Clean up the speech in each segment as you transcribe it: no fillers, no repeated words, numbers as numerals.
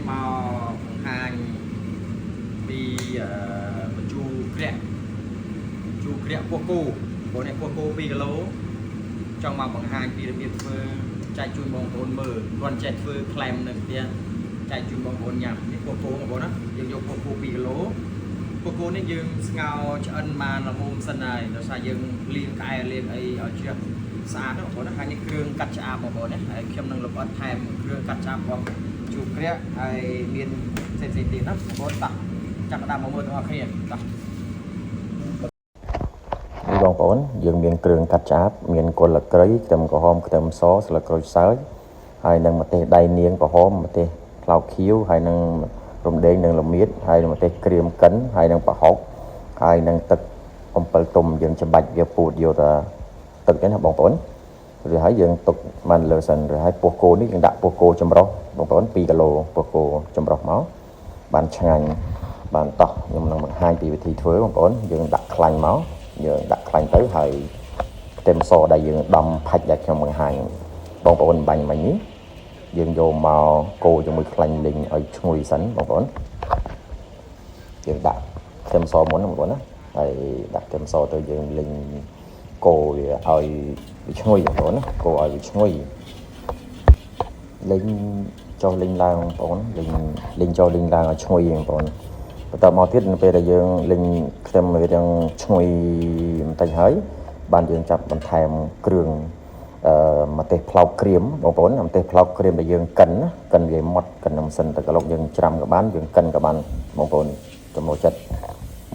mau hàng đi chu kẹo Poco bữa này Poco pi lố trong mà bằng hàng đi được chạy chui bóng bồn mờ còn chạy phơi clam nâng kia chạy chui bóng bồn nhặt thì Poco mà bồn á dùng dùng Poco pi lố Poco này dương ngao cho anh mà là hôm sân này nó xài dương liên cái liên ấy ở chưa xa đó bồn á hai những cương cắt chạm mà bồn ấy khi năng lực ăn thèm cương cắt chạm bóng chu kẹo hay miên sen tiền lắm bồn tặng chắc là một mưa hoa khen tặngបងប្អូនយើងមានគ្រឿងកាត់ចាបមានគល់លក្រីខ្ទឹមក្រហមខ្ទឹមសស្លឹកក្រូចសើចហើយនឹងម្ទេសដៃនាងក្រហមម្ទេសខ្លោកខៀវហើយនឹងរំដេងនិងល្មៀតហើយនឹងម្ទេសក្រៀមកិនហើយនឹងប្រហុកហើយនឹងទឹកអំពិលទុំយើងច្បាច់វាពូតយកទៅទឹកចឹងណាបងប្អូនឬហើយយើងទុកបានលើសិនឬហើយពោះគោនេះយើងដាក់ពោះគោចម្រុះបងប្អូន2គីឡូពោះគោចម្រុះមកបានឆ្ងាញ់បានតោះខ្ញុំនឹងបង្ហាញពីវិធីធ្វើបងប្អូនយើងដាក់ខ្លាញ់មកយើងដាក់ខ្លាញ់ទៅហើយខ្ទឹមសដែលយើងដំផាច់ដែលខ្ញុំបង្ហាញបងប្អូនបាញ់មិញនេះយើងយកមកកូរជាមួយខ្លាញ់លីងឲ្យឈ្ងុយសិនបងប្អូនយើងដាក់ខ្ទឹមសមុនបងប្អូនណាហើយដាក់ខ្ទឹមសទៅយើងលីងកូរវាឲ្យវាឈ្ងុយបងប្អូនណាកូរឲ្យវាឈ្ងុយលីងចុះលីងឡើងបងប្អូនលីងចុះលីងឡើងឲ្យឈ្ងុយបងប្អូនបន្តមកទៀតនៅពេលដែលយើងលីងខ្ទឹមវាទាំងឈ្ងុយបន្តិចហើយបានយើងចាប់បន្ថែមគ្រឿងម្ទេសផ្លោកក្រៀមបងប្អូនម្ទេសផ្លោកក្រៀមដែលយើងកិនណាកិនវាម៉ត់កិននឹងសិនទៅក្លុកយើងច្រាំក៏បានយើងកិនក៏បានបងប្អូនចំណូលចិត្ត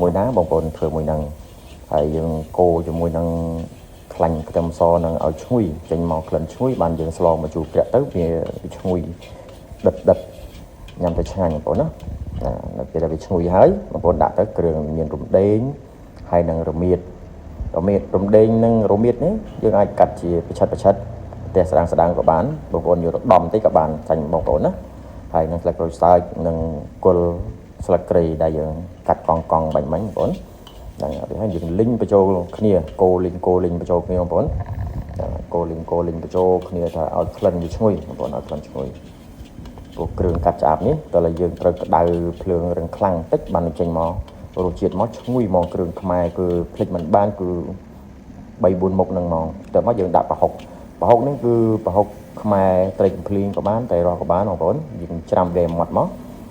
មួយណាបងប្អូនធ្វើមួយហ្នឹងហើយយើងកូរជាមួយនឹងខ្លាញ់ខ្ទឹមសនឹងឲ្យឈ្ងុយចេញមកក្លិនឈ្ងុយបានយើងស្លមកជូរប្រាក់ទៅវាឈ្ងុយដិតញ៉ាំទៅឆ្ងាញ់បងប្អូនណានៅពេលដែលវាឈ្ងុយហើយបងប្អូនដាក់ទៅគ្រឿងមានរំដេងហើយនឹងរមៀតរំដេងនិងរមៀតនេះយើងអាចកាត់ជាប្រឆិតផ្ទះស្ដាងក៏បានបងប្អូនយកទៅដំបន្តិចក៏បានចាញ់បងប្អូនណាហើយនឹងស្លឹកក្រូចសើចនិងគល់ស្លឹកគ្រៃដែលយើងកាត់កង់បាញ់មិញបងប្អូនហ្នឹងហើយយើងលីងបញ្ចូលគ្នាកូរលីងបញ្ចូលគ្នាបងប្អូនកូរលីងបញ្ចូលគ្នាថាឲ្យក្លិនវាឈ្ងុយបងប្អូនឲ្យក្លិនឈ្ងុយព្រោះគ្រឿងកាត់ឆ្អាបនេះតើយើងត្រូវក្តៅភ្លើងរឹងខ្លាំងតិចបានចេញមករសជាតិមកឈ្ងុយមកគ្រឿងខ្មែរគឺភ្លេចមិនបានគឺ3-4មុខហ្នឹងមកតែមកយើងដាក់ប្រហុកនេះគឺប្រហុកខ្មែរត្រីកំភ្លៀងក៏បានតែរស់ក៏បានបងប្អូនយើងច្រាំវាម៉ត់មក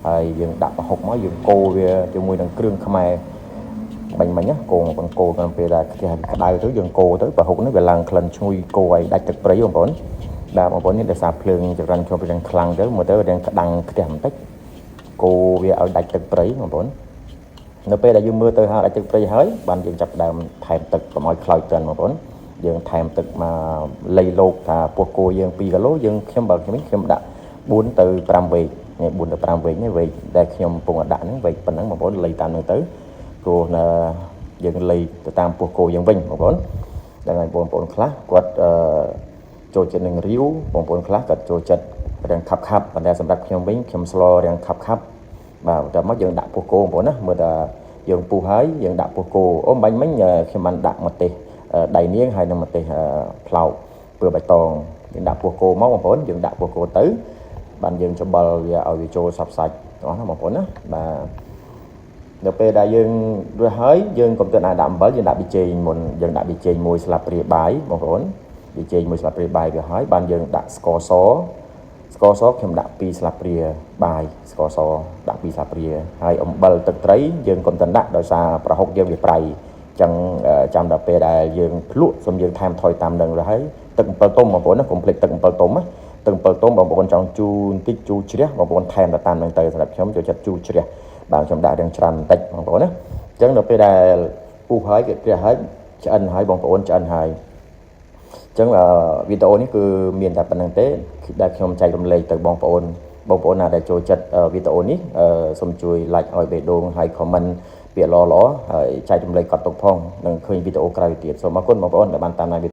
ហើយយើងដាក់ប្រហុកមកយើងកូរវាជាមួយនឹងគ្រឿងខ្មែរបាញ់ណាកូរតាមពេលដែលខ្ទះក្តៅទៅយើងកូរទៅប្រហុកនេះវាឡើងក្លិនឈ្ងុយកូរឲ្យដាច់ទឹកព្រៃបងប្អូនបាទបងប្អូននេះដោយសារភ្លើងចរន្តចូលយ៉ាងខ្លាំងទៅមើលទៅរៀងក្តាំងខ្ទះបន្តិចកូរវាឲ្យដាច់ទឹកព្រៃបងប្អូននៅពេលដែលយើងមើលទៅហើយដាច់ទឹកព្រៃហើយបានយើងចាប់ដើមថែមទឹកកុំឲ្យខ្លោចទៅបងប្អូនយើងថែមទឹកមកលៃលោកថាពោះគោយើង2គីឡូយើងខ្ញុំដាក់4ទៅ5វែក4ទៅ5វែកនេះវែកដែលខ្ញុំកំពុងដាក់ហ្នឹងវែកប៉ុណ្ណឹងបងប្អូនលៃតាមហ្នឹងទៅព្រោះយើងលៃទៅតាមពោះគោយើងវិញបងប្អូនដល់ហើយបងប្អូនខ្លះគាត់ចូលចិត្តនឹងរាវបងប្អូនខ្លះក៏ចូលចិត្តរាងខាប់ប៉ុន្តែសម្រាប់ខ្ញុំវិញខ្ញុំស្លរាងខាប់បាទតែមកយើងដាក់ពោះគោបងប្អូនណាមើលថាយើងពុះហើយយើងដាក់ពោះគោអូបាញ់មិញខ្ញុំបានដាក់ម្ទេសដៃនាងហើយនឹងម្ទេសផ្លោកពើបៃតងយើងដាក់ពោះគោមកបងប្អូនយើងដាក់ពោះគោទៅបានយើងច្បល់វាឲ្យវាចូលសព្វសាច់អស់ណាបងប្អូនណាបាទនៅពេលដែលយើងរួចហើយយើងកុំទៅដាក់អំបិលយើងដាក់ប៊ីចេងមុនយើងដាក់ប៊ីចេង1ស្លាបព្រាបាយបងប្អូនប៊ីចេង1ស្លាបព្រាបាយវាហើយបានយើងដាក់ស្ករសខ្ញុំដាក់2ស្លាបព្រាបាយស្ករសដាក់2ស្លាបព្រាហើយអំបិលទឹកត្រីយើងកុំទៅដាក់ដោយសារប្រហុកយើងវាប្រៃអញ្ចឹងចាំដល់ពេលដែលយើងភ្លក់សូមយើងថែមថយតាមនឹងទៅហើយទឹកអំពិលទុំបងប្អូនណាកុំភ្លេចទឹកអំពិលទុំណាទឹកអំពិលទុំបងប្អូនចង់ជូរបន្តិចជូរជ្រះបងប្អូនថែមទៅតាមនឹងទៅសម្រាប់ខ្ញុំចូលចិត្តជូរជ្រះបាទខ្ញុំដាក់រឿងច្រើនបន្តិចបងប្អូនណាអញ្ចឹងដល់ពេលដែលពុះហើយគេជ្រះហើយឆ្អិនហើយបងប្អូនឆ្អិនហើយអញ្ចឹងវីដេអូនេះគឺមានតែប៉ុណ្្នឹងទេដែលខ្ញុំចែករំលែកទៅបងប្អូនណាដែលចូលចិត្តវីដេអូនេះសូមជួយ like ឲ្យបេះដូងហើយ comment ពាក្យល្អហើយចែករំលែកក៏ទុកផងនឹងឃើញវីដេអូក្រោយទៀតសូមអរគុណបងប្អូនដែលបានតាមដាន